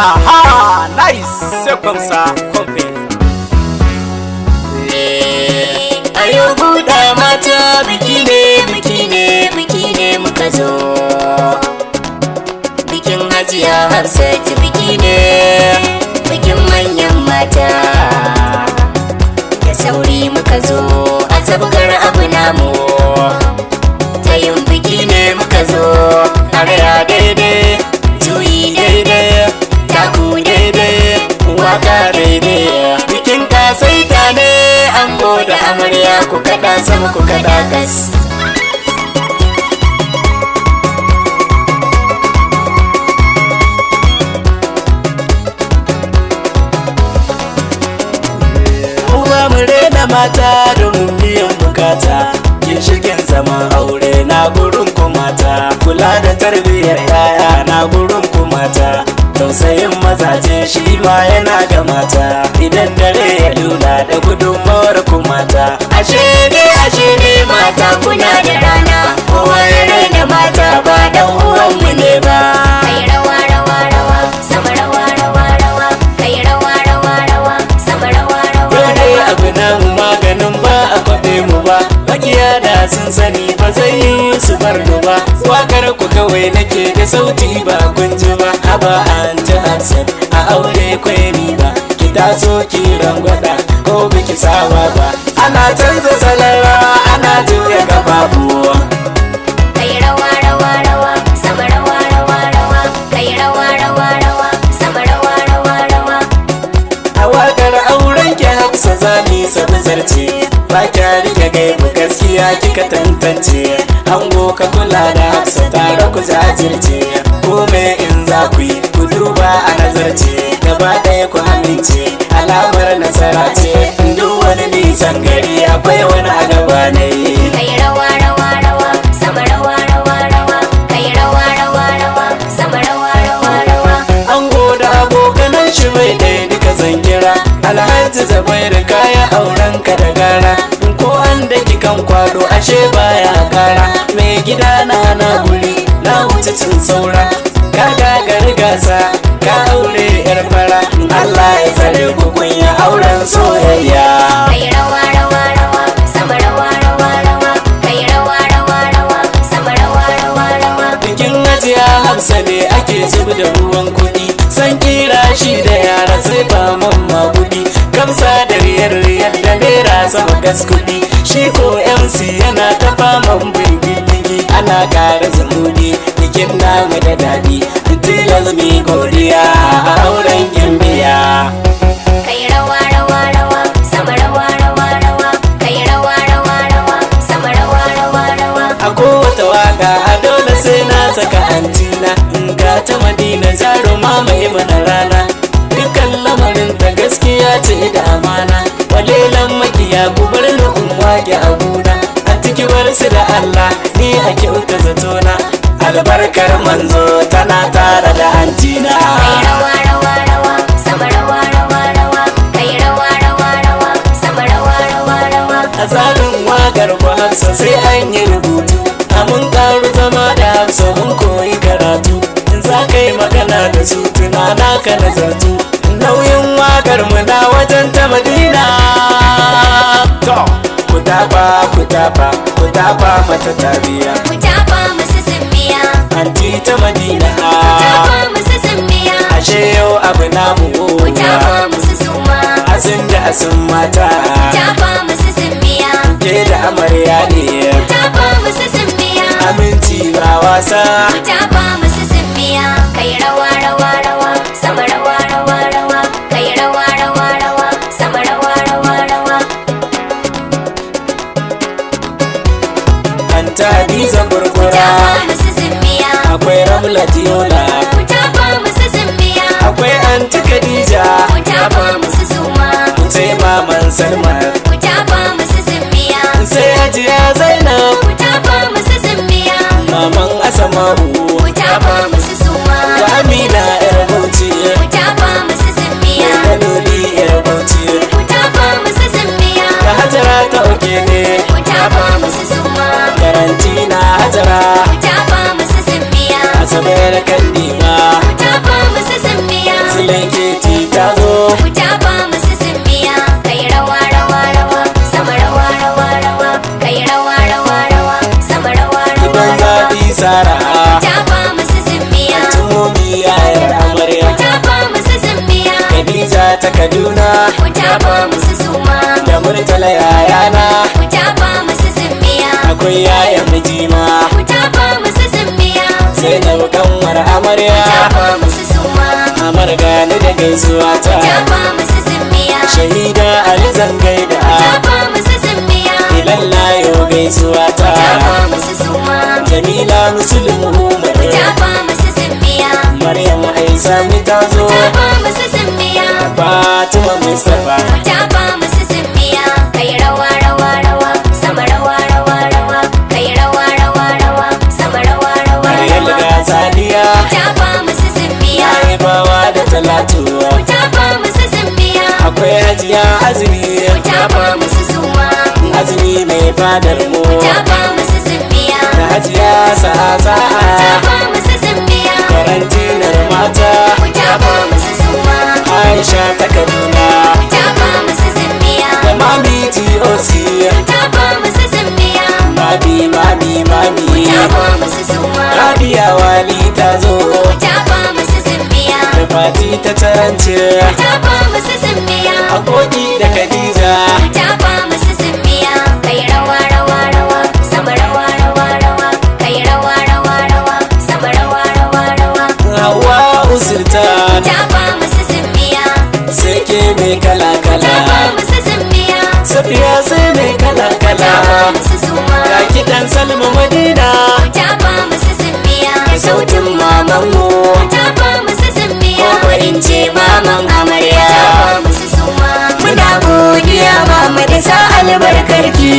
Aha, nice, c'est comme ça qu'on fait. Ayo buɗa mata biki ne muka zo. Bikin Hajiya Hafsatu biki ne, bikin manyan mata. Da sauri muka zo a sabgar abu namu. Ta yin biki ne muka zo, arya daidai, juyi daidai, taku daidai, waka daidai. Bikin kasaita ne, ango da amarya ku kada sama ku kada gas. Uwa mu rena mata domin biyan bukata, ginshikin zaman aure na gurin ku mata, kula da tarbiyyar yaya na gurin ku mata, tausayin mazaje shi ma yana ga mata, idan dare ya lula da gudunmawar ku mata. Ashe ne mata kuna da rana, kowa ya raina mata ba dan uwan mu ne ba. Kai rawa rawa rawa, sama rawa rawa rawa, kai rawa rawa rawa, sama rawa rawa Yau dai rawa. abu nan maganin ba a kwaɓe mu ba, makiya da sun sani ba zai yi su bar mu ba. Wakar ku kawai nake da sauti ba kun ji ba, haba an ta Hafsat a aure kwai ba, ki taso ki rangwada ko biki saba ba, ana canza salon rawa ana juya kafafu. Kai rawa rawa rawa, sama rawa rawa rawa, kai rawa rawa rawa, sama rawa rawa rawa. A wakar auren ki Hafsa zani sabu zarce, ba kya rike gaibu gaskiya kika tantance, ango ka kula da Hafsa tare ku jajirce, kome in za ku yi ku duba a nazarce, gaba ɗaya ku amince alamar nasara ce, duk wani nisan gari akwai wani a gaba na yi. Kai rawa rawa rawa, sama rawa rawa rawa, kai rawa rawa rawa, sama rawa rawa rawa. Ango da abokanan shi mai ɗaya duka zan kira, Alhaji Zabairu kaya auren ka da gara, ko an da kan kwado ashe baya kara, mai gida na guri na wuce cin saura, ka gagari gasa ka aure yar fara, Allah ya tsare ku kun yi auren soyayya. Kai rawa rawa rawa, sama rawa rawa rawa, kai rawa rawa rawa, sama rawa rawa rawa. Bikin Hajiya Hafsa ne ake zub da ruwan kuɗi, san kira shi da yara sai ba mamma kuɗi, gamsa da riyar da naira sama gas kuɗi, shi ko MC yana ta faman bingiligi, ana ƙara zamuni bikin namu da daɗi, tilas mi godiya a auren gimbiya. Kai rawa rawa rawa, sama rawa rawa rawa, kai rawa rawa rawa, sama rawa rawa rawa. A kowace waka a dole sai na saka antina, in ga ta Madina jaruma mai mana rana, dukkan lamarin ta gaskiya ce da amana, walelan makiya ku bar ni in wage abuna, a ciki bar su da Allah ni a kyauta zatona, albarkar manzo tana tare da antina. Kai rawa rawa rawa, sama rawa rawa rawa, kai rawa rawa rawa, sama rawa rawa rawa. A tsarin wakar ku Hafsa sai an yi rubutu, a mun karu zama da Hafsa mun koyi karatu, in za ka yi magana da su tunana ka nazartu, nauyin wakar mu na wajen ta Madina. To, ku tafa mata tabiya, Ku tafa musu simmiya, anti ta Madina. tafa musu simmiya, Ashe yau abu namu, ku tafa musu suma, asin da asin mata, tafa musu simmiya, ke da amarya ne, tafa musu simmiya, aminci ba wasa. ku tafa musu simmiya. Kai rawa rawa rawa, sama rawa rawa rawa, kai rawa rawa rawa, sama rawa rawa rawa. Anta Hadiza gurgura, Tafa musu simmiya, akwai Ramla Diola, ku tafa musu simmiya, akwai Anti Khadija, ku tafa musu suma, sai Maman Salma, ku tafa musu simmiya, sai Hajiya Zainab, ku tafa musu simmiya, Maman Asma'u, ku tafa musu suma, da Amina yar Bauchi, ku tafa musu simmiya, da Luli yar Bauchi, ku tafa musu simmiya, da Hajara ta Okene, ku tafa musu suma, Garanti na Hajara, ku tafa musu simmiya, Asabe da Kandima, ku tafa musu simmiya, lallai keti ta zo. Ku tafa musu simbiya, kai rawa rawa rawa, sama rawa rawa rawa, kai rawa rawa rawa, sama rawa rawa Gidan rawa. zaɓi Sara, Tafa musu simbiya, tumomi yayar amarya. tafa musu simbiya, Khadija ta Kaduna, ku tafa musu suma, da Murtala yayana, ku tafa musu simbiya, akwai yayan mijima. ku tafa musu simbiya, Sai da kanwar amarya, tafa musu suma, amar gani da gaisuwa ta. tafa musu simbiya, Shahida Ali zangai da tafa musu simbiya, ilallayo gaisuwa ta. tafa musu suma, Jamila Muslim Umar, tafa musu simbiya, Maryam Aisami ta zo. tafa musu simbiya, Fatima Mustapha, tafa musu simbiya, kai rawa rawa rawa, sama rawa rawa rawa, kai rawa rawa rawa, sama rawa rawa Maryam rawa. ga Sadiya, Tafa musu simbiya, Aibawa da Talatu. tafa musu simbiya, Akwai Hajiya Azumi, tafa musu suma, Azumi mai fadar mu. tafa musu simbiya, Da Hajiya Sa'a, tafa musu simbiya, karantinar mata. tafa musu suma, Aisha ta Kaduna, tafa musu simbiya, da Mami TOC. tafa musu simbiya, Mami. tafa musu suma, Rabia Wali ta zo, tafa musu simbiya, da Fati ta Tarance. tafa musu simbiya, Akoki da Khadija, tafa musu simbiya, kai rawa rawa rawa, sama rawa rawa rawa, kai rawa rawa rawa, sama rawa rawa rawa. Hawa Usulta, Tafa musu simbiya, sai ke mai kala-kala. tafa musu simbiya, Safiya sai mai tafa kala-kala. musu suma, Ga kiɗan Salma Madina, tafa musu simbiya, da sautin mamanmu. tafa musu simbiya, Ko in ce maman amarya. tafa musu suma. Muna godiya mama da sa albarkarki.